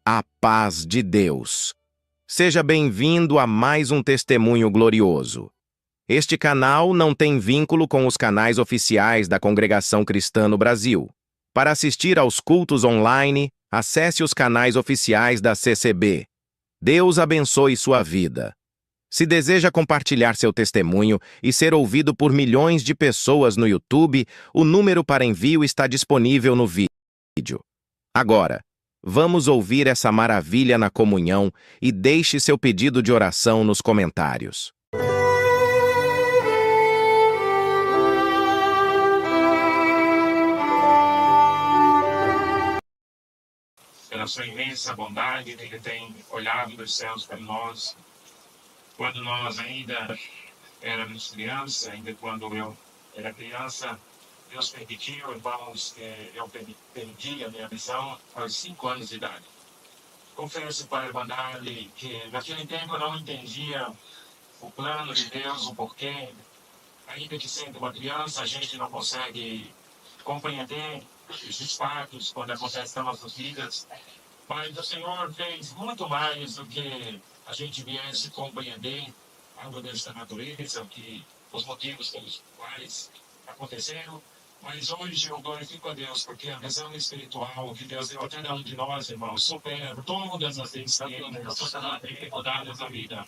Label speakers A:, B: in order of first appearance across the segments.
A: A paz de Deus. Seja bem-vindo a mais um testemunho glorioso. Este canal não tem vínculo com os canais oficiais da Congregação Cristã no Brasil. Para assistir aos cultos online, acesse os canais oficiais da CCB. Deus abençoe sua vida. Se deseja compartilhar seu testemunho e ser ouvido por milhões de pessoas no YouTube, o número para envio está disponível no vídeo. Agora, vamos ouvir essa maravilha na comunhão e deixe seu pedido de oração nos comentários.
B: Pela sua imensa bondade, Ele tem olhado dos céus para nós. Quando nós ainda éramos crianças, ainda quando eu era criança, Deus permitiu, irmãos, que eu perdi a minha visão aos 5 anos de idade. Confesso para a irmandade que naquele tempo eu não entendia o plano de Deus, o porquê. Ainda que sendo uma criança, a gente não consegue compreender os fatos quando acontecem nas nossas vidas. Mas o Senhor fez muito mais do que a gente viesse compreender algo dessa natureza, os motivos pelos quais aconteceram. Mas hoje eu glorifico a Deus, porque a visão espiritual que Deus deu a cada um de nós, irmãos, supera todas as dificuldades da vida.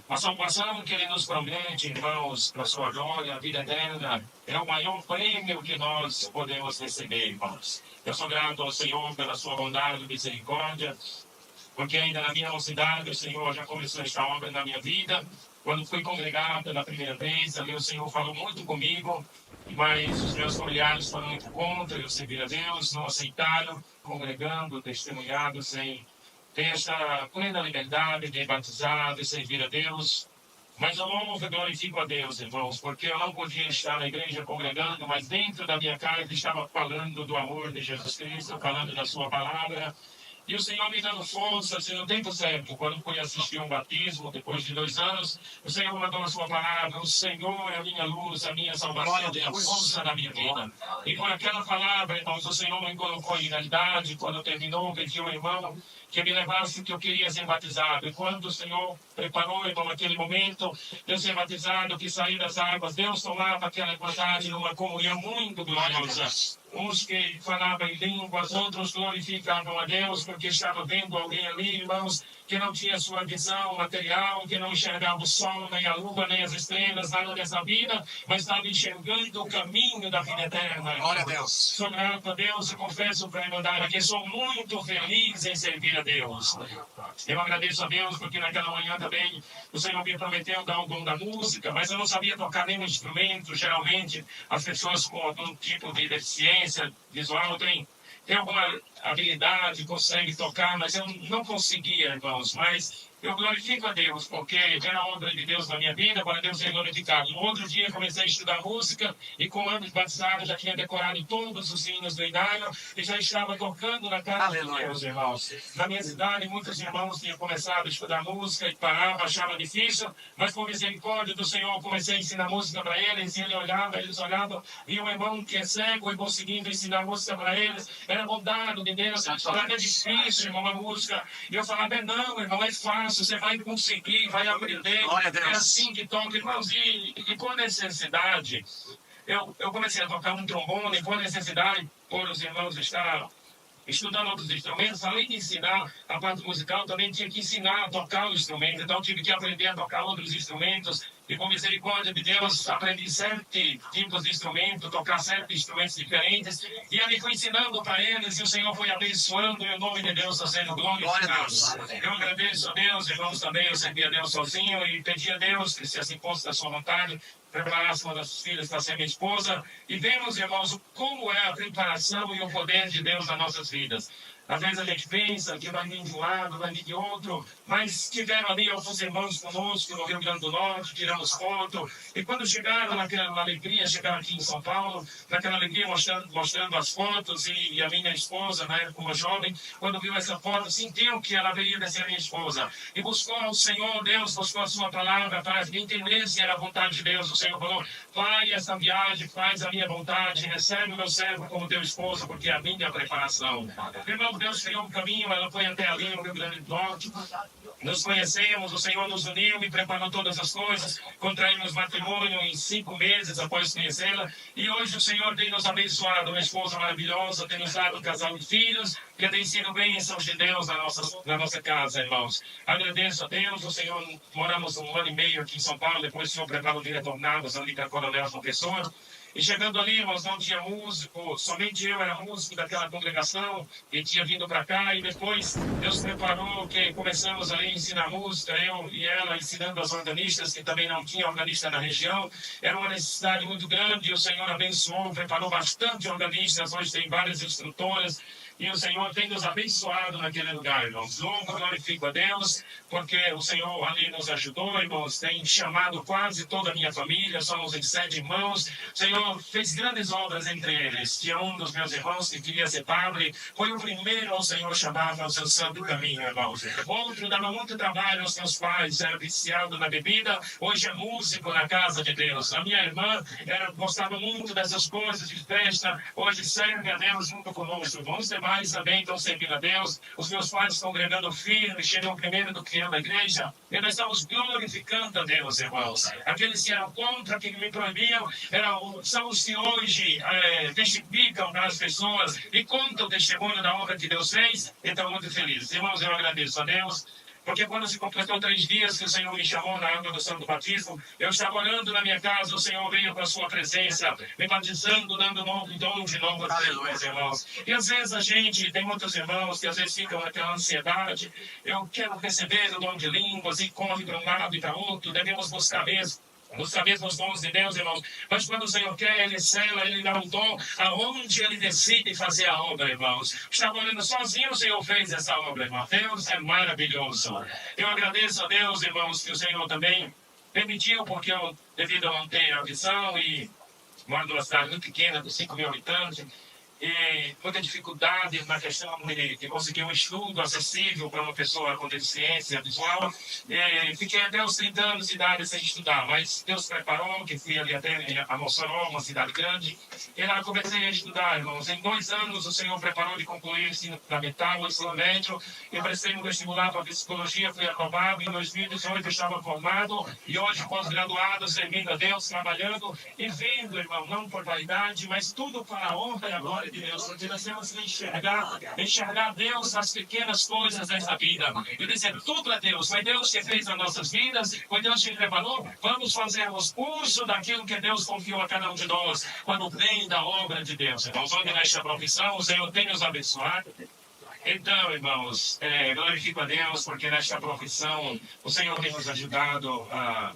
B: A salvação que Ele nos promete, irmãos, para a sua glória, a vida eterna, é o maior prêmio que nós podemos receber, irmãos. Eu sou grato ao Senhor pela sua bondade e misericórdia, porque ainda na minha mocidade o Senhor já começou esta obra na minha vida. Quando fui congregado pela primeira vez, ali o Senhor falou muito comigo, mas os meus familiares foram muito contra eu servir a Deus, não aceitaram, congregando, testemunhado, sem ter esta plena liberdade de batizar, de servir a Deus. Mas eu louvo e glorifico a Deus, irmãos, porque eu não podia estar na igreja congregando, mas dentro da minha casa estava falando do amor de Jesus Cristo, falando da sua palavra. E o Senhor me dando força, assim, no tempo certo, quando fui assistir um batismo, depois de 2 anos, o Senhor mandou a sua palavra: o Senhor é a minha luz, a minha salvação, é a força da minha vida. E com aquela palavra, irmãos, o Senhor me colocou em realidade. Quando terminou, pedi ao irmão que me levasse, que eu queria ser batizado. E quando o Senhor preparou, irmão, aquele momento de eu ser batizado, que saí das águas, Deus tomava aquela vontade numa comunhão muito gloriosa. Uns que falavam em línguas, outros glorificavam a Deus, porque estavam vendo alguém ali, irmãos, que não tinha sua visão material, que não enxergava o sol, nem a lua, nem as estrelas, nada dessa vida, mas estava enxergando o caminho da vida eterna. Glória a Deus. Sou grato a Deus e confesso para a irmandade que sou muito feliz em servir a Deus. Eu agradeço a Deus porque naquela manhã também o Senhor me prometeu dar o dom da música, mas eu não sabia tocar nenhum instrumento. Geralmente as pessoas com algum tipo de deficiência visual têm alguma habilidade, conseguem tocar, mas eu não conseguia, irmãos. Mas eu glorifico a Deus, porque era a obra de Deus na minha vida, para Deus ser glorificado. No outro dia comecei a estudar música, e com anos batizados já tinha decorado todos os hinos do Inário, e já estava tocando na casa de Deus, irmãos. Na minha cidade, muitos irmãos tinham começado a estudar música e paravam, achavam difícil, mas com misericórdia do Senhor comecei a ensinar música para eles, e eles olhavam, e um irmão que é cego e conseguindo ensinar música para eles, era bondade de Deus. Para é difícil, irmão, a música. E eu falava: não, irmão, é fácil. Você vai conseguir, vai aprender. É assim que toca, irmãos. E com necessidade, eu comecei a tocar um trombone, com necessidade, por os irmãos estar estudando outros instrumentos. Além de ensinar a parte musical, também tinha que ensinar a tocar o instrumento. Então, tive que aprender a tocar outros instrumentos. E com misericórdia de Deus, aprendi 7 tipos de instrumentos, tocar 7 instrumentos diferentes. E ali fui ensinando para eles, e o Senhor foi abençoando, e o nome de Deus está sendo glorificado. Eu agradeço a Deus, irmãos, também. Eu servi a Deus sozinho e pedi a Deus que, se assim fosse da sua vontade, preparasse uma das filhas para ser minha esposa. E vemos, irmãos, como é a preparação e o poder de Deus nas nossas vidas. Às vezes a gente pensa que vai vir de um lado, vai vir de outro, mas tiveram ali alguns irmãos conosco no Rio Grande do Norte, tiramos foto, e quando chegaram naquela alegria, chegaram aqui em São Paulo, naquela alegria mostrando as fotos, e a minha esposa, na época uma jovem, quando viu essa foto, sentiu que ela haveria de ser minha esposa, e buscou ao Senhor, Deus buscou a sua palavra para entender se era a vontade de Deus. O Senhor falou: vai essa viagem, faz a minha vontade, recebe o meu servo como teu esposo, porque é a minha preparação. Irmão, Senhor Deus criou um caminho, ela foi até ali no Rio Grande do Norte. Nos conhecemos, o Senhor nos uniu e preparou todas as coisas. Contraímos matrimônio em 5 meses após conhecê-la. E hoje o Senhor tem nos abençoado, uma esposa maravilhosa, tem nos dado um casal de filhos, que tem sido bênçãos de Deus na nossa casa, irmãos. Agradeço a Deus, o Senhor, moramos 1 ano e meio aqui em São Paulo, depois o Senhor preparou de retornarmos ali para Coronel João Pessoa. E chegando ali, irmãos, não tinha músico, somente eu era músico daquela congregação e tinha vindo para cá. E depois Deus preparou que começamos ali a ensinar música, eu e ela ensinando as organistas, que também não tinha organista na região. Era uma necessidade muito grande e o Senhor abençoou, preparou bastante organistas. Hoje tem várias instrutoras. E o Senhor tem nos abençoado naquele lugar, irmãos. Louvo, glorifico a Deus, porque o Senhor ali nos ajudou, irmãos. Tem chamado quase toda a minha família, somos em 7 irmãos. O Senhor fez grandes obras entre eles. Tinha um dos meus irmãos que queria ser padre, foi o primeiro ao Senhor chamar ao seu santo caminho, irmãos. Outro dava muito trabalho aos seus pais, era viciado na bebida, hoje é músico na casa de Deus. A minha irmã gostava muito dessas coisas de festa, hoje serve a Deus junto conosco. Vamos ter mais também estão servindo a Deus. Os meus pais estão congregando firme, chegam primeiro do que eu na igreja. E nós estamos glorificando a Deus, irmãos. Aqueles que eram contra, que me proibiam, são os que hoje testificam para as pessoas e contam o testemunho da obra que Deus fez. E estão muito felizes. Irmãos, eu agradeço a Deus. Porque quando se completou 3 dias que o Senhor me chamou na água do santo batismo, eu estava orando na minha casa, o Senhor veio para a sua presença, me batizando, dando novo dom de novo a meus irmãos. E às vezes a gente, tem muitos irmãos que às vezes ficam naquela ansiedade, eu quero receber o dom de línguas e corre para um lado e para outro, devemos buscar mesmo. Os mesmos dons de Deus, irmãos. Mas quando o Senhor quer, Ele sela, Ele dá um dom aonde Ele decide fazer a obra, irmãos. Estava orando sozinho, o Senhor fez essa obra, irmão. Deus é maravilhoso. Eu agradeço a Deus, irmãos, que o Senhor também permitiu, porque eu, devido a não ter a visão e moro numa cidade muito pequena, de 5 mil habitantes, e muita dificuldade na questão de conseguir um estudo acessível para uma pessoa com deficiência visual. E fiquei até os 30 anos de idade sem estudar, mas Deus preparou, que fui ali até a Mossoró, uma cidade grande, e lá comecei a estudar, irmãos. Em 2 anos o Senhor preparou de concluir o ensino fundamental, o ensino médio, eu prestei um vestibular para psicologia, fui aprovado, em 2018 eu estava formado, e hoje pós-graduado, servindo a Deus, trabalhando e vendo, irmão, não por vaidade, mas tudo para a honra e a glória de Deus, porque nós temos que enxergar Deus nas pequenas coisas dessa vida, e dizer tudo é Deus, foi Deus que fez nas nossas vidas, foi Deus que preparou, vamos fazermos uso daquilo que Deus confiou a cada um de nós, quando vem da obra de Deus. Irmãos, onde nesta profissão, o Senhor tem nos abençoado. Então, irmãos, glorifico a Deus, porque nesta profissão o Senhor tem nos ajudado a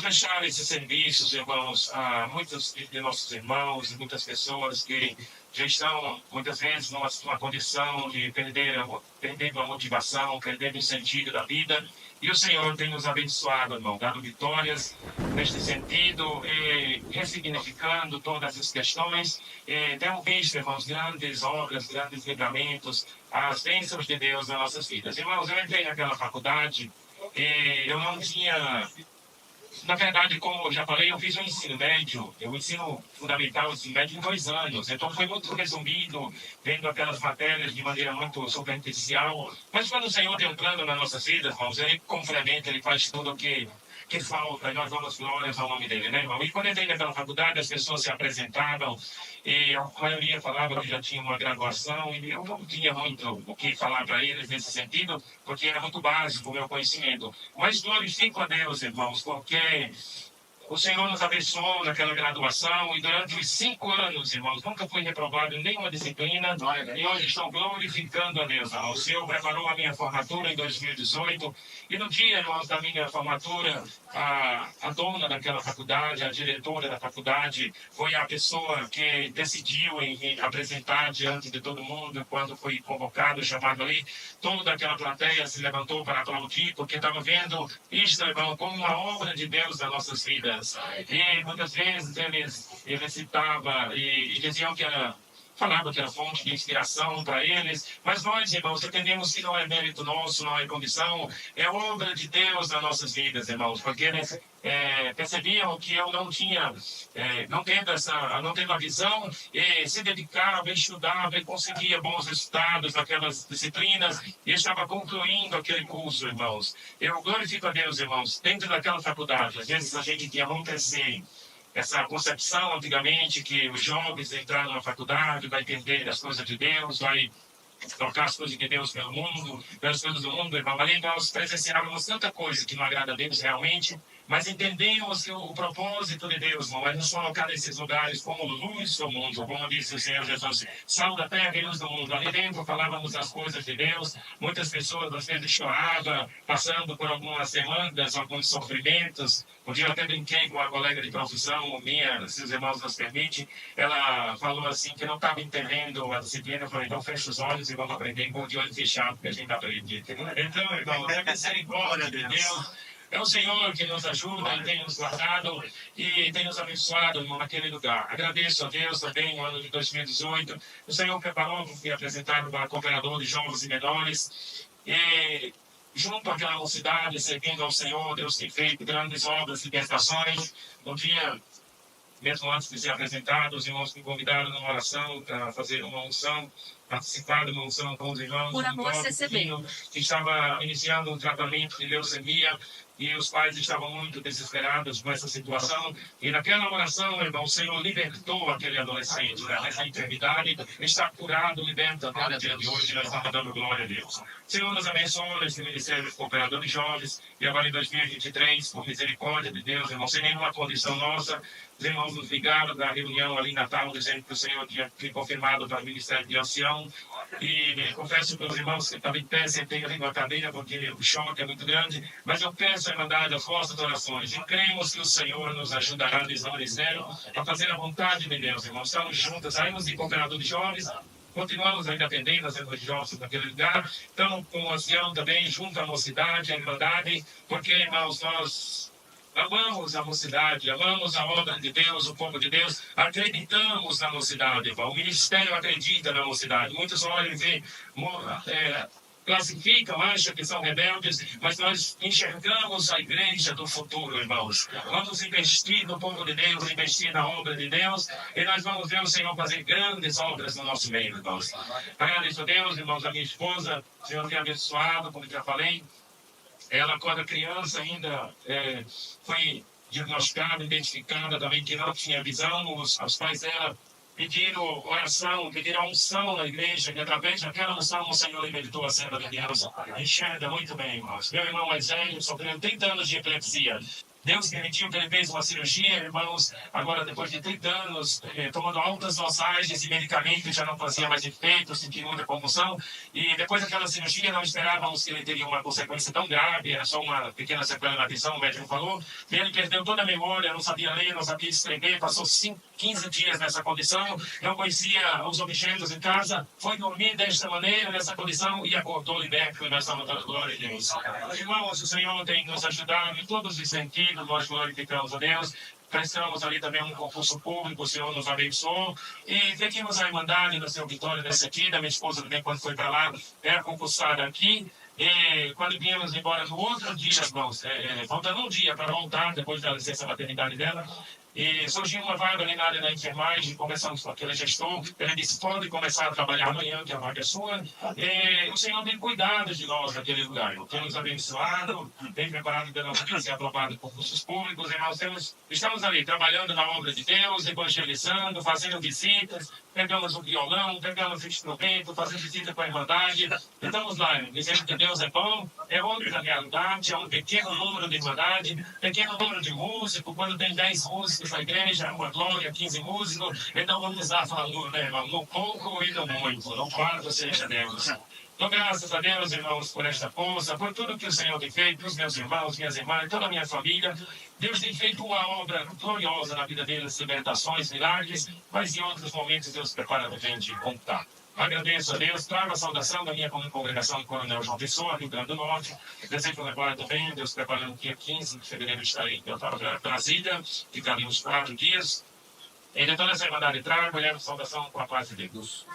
B: prestar esses serviços, irmãos, a muitos de nossos irmãos, muitas pessoas que já estão, muitas vezes, numa condição de perder a motivação, perder o sentido da vida. E o Senhor tem nos abençoado, irmão, dado vitórias neste sentido, ressignificando todas essas questões. Temos visto, irmãos, grandes obras, grandes livramentos, as bênçãos de Deus nas nossas vidas. Irmãos, eu entrei naquela faculdade e eu não tinha... Na verdade, como eu já falei, eu fiz o ensino médio, o ensino fundamental, o ensino médio em 2 anos. Então foi muito resumido, vendo aquelas matérias de maneira muito superficial. Mas quando o Senhor tem um plano nas nossas vidas, irmãos, Ele complementa, Ele faz tudo o que falta, e nós damos glórias ao nome dele, né, irmão? E quando eu entrei naquela faculdade, as pessoas se apresentavam, e a maioria falava que já tinha uma graduação, e eu não tinha muito o que falar para eles nesse sentido, porque era muito básico o meu conhecimento. Mas glorifico a Deus, irmãos, porque o Senhor nos abençoou naquela graduação e durante os 5 anos, irmãos, nunca fui reprovado em nenhuma disciplina e hoje estou glorificando a Deus. O Senhor preparou a minha formatura em 2018 e no dia, irmãos, da minha formatura, a dona daquela faculdade, a diretora da faculdade, foi a pessoa que decidiu em me apresentar diante de todo mundo quando fui convocado, chamado ali. Toda aquela plateia se levantou para aplaudir porque estava vendo isto, irmão, como uma obra de Deus nas nossas vidas. E muitas vezes eles citavam e diziam que falava que era fonte de inspiração para eles, mas nós, irmãos, entendemos que não é mérito nosso, não é condição, é obra de Deus nas nossas vidas, irmãos, porque eles percebiam que eu não tinha, não tendo a visão, se dedicava, estudava e conseguia bons resultados naquelas disciplinas e estava concluindo aquele curso, irmãos. Eu glorifico a Deus, irmãos, dentro daquela faculdade, às vezes a gente tinha muito essa concepção antigamente que os jovens entraram na faculdade, vai entender as coisas de Deus, vai trocar as coisas de Deus pelo mundo, pelas coisas do mundo, irmão. Ali nós presenciávamos tanta coisa que não agrada a Deus realmente, mas entendemos que o propósito de Deus, irmão, é nos colocar nesses lugares como luz do mundo, como disse o Senhor Jesus, sal da terra e luz do mundo. Ali dentro falávamos as coisas de Deus, muitas pessoas às vezes choravam, passando por algumas demandas, alguns sofrimentos. Um dia eu até brinquei com uma colega de profissão minha, se os irmãos nos permitem, ela falou assim que não estava entendendo a disciplina. Eu falei, então fecha os olhos e vamos aprender com o de olho fechado, porque a gente aprende. Então, irmão, é a misericórdia de Deus. É o Senhor que nos ajuda, Ele tem nos guardado e tem nos abençoado, irmão, naquele lugar. Agradeço a Deus também no ano de 2018. O Senhor preparou, fui apresentado para cooperador de jovens e menores. E junto àquela mocidade, servindo ao Senhor, Deus tem feito grandes obras, libertações. Um dia, mesmo antes de ser apresentado, os irmãos me convidaram numa oração para fazer uma unção, participar de uma unção com os irmãos.
C: Por amor, CCB.
B: Que estava iniciando um tratamento de leucemia e os pais estavam muito desesperados com essa situação. E naquela oração, irmão, o Senhor libertou aquele adolescente dessa enfermidade, está curado, liberta até o dia de hoje. Nós estamos dando glória a Deus. Senhor, nos abençoe nesse ministério de cooperador de jovens e agora em 2023, por misericórdia de Deus, irmão, sem nenhuma condição nossa. Os irmãos nos ligaram da reunião ali em Natal, dizendo que o Senhor tinha confirmado para o Ministério de Ancião. E confesso para os irmãos que estava em pé, sentei ali na cadeira, porque o choque é muito grande. Mas eu peço a Irmandade as vossas orações. E cremos que o Senhor nos ajudará desde o zero a fazer a vontade de Deus, irmãos. Estamos juntos, saímos de cooperador de jovens. Continuamos ainda atendendo as irmãs de jovens naquele lugar. Estamos com o ancião também, junto à mocidade, à Irmandade, porque, irmãos, nós amamos a mocidade, amamos a obra de Deus, o povo de Deus, acreditamos na mocidade, irmão. O ministério acredita na mocidade. Muitos olham e veem, classificam, acham que são rebeldes, mas nós enxergamos a igreja do futuro, irmãos. Vamos investir no povo de Deus, investir na obra de Deus, e nós vamos ver o Senhor fazer grandes obras no nosso meio, irmãos. Agradeço a Deus, irmãos, a minha esposa, o Senhor tem abençoado, como já falei. Ela, quando criança, ainda foi diagnosticada, identificada também que não tinha visão. Os pais dela pediram oração, pediram unção na igreja, e através daquela unção o Senhor libertou a serva de Deus. Enxerga muito bem, irmãos. Meu irmão mais velho sofreu 30 anos de epilepsia. Deus permitiu que ele fez uma cirurgia, irmãos, agora depois de 30 anos, tomando altas dosagens de medicamentos, já não fazia mais efeito, sentindo muita convulsão. E depois daquela cirurgia, não esperávamos que ele teria uma consequência tão grave, era só uma pequena sequela na visão, o médico falou. Ele perdeu toda a memória, não sabia ler, não sabia escrever, passou 15 dias nessa condição, não conhecia os objetos em casa, foi dormir desta maneira, nessa condição, e acordou liberto, e nós estamos dando glória a Deus. Irmãos, o Senhor tem nos ajudado em todos os sentidos, nós glorificamos a Deus. Prestamos ali também um concurso público, o Senhor nos abençoou. E pedimos a Irmandade no seu Vitória desse aqui, da minha esposa também, quando foi para lá, era concursada aqui. E quando viemos embora no outro dia, irmãos, faltando um dia para voltar, depois da licença maternidade dela, e surgiu uma vaga ali na área da enfermagem, começamos com aquele gestor, ele disse, pode começar a trabalhar amanhã, que a vaga é sua. E o Senhor tem cuidado de nós naquele lugar, tem nos abençoado, tem preparado para ser aprovado por cursos públicos, e nós estamos ali trabalhando na obra de Deus, evangelizando, fazendo visitas, pegamos o violão, pegamos o instrumento, fazendo visita com a Irmandade, e estamos lá, dizendo que Deus é bom da realidade, é um pequeno número de Irmandade, pequeno número de músicos, quando tem 10 músicos na igreja, uma glória, 15 músicos, então vamos estar falando, né, irmão, no pouco e no muito, no quarto seja Deus. Então, graças a Deus, irmãos, por esta força, por tudo que o Senhor tem feito, os meus irmãos, minhas irmãs, toda a minha família. Deus tem feito uma obra gloriosa na vida deles, libertações, milagres, mas em outros momentos Deus prepara a gente contar. Agradeço a Deus, trago a saudação da minha congregação do Coronel João Pessoa, Rio Grande do Norte. Desejo levar também, Deus preparando dia 15 de fevereiro estarei em Brasília, ficarei uns 4 dias. Em toda essa irmandade trabalhamos saudação com a paz de Deus.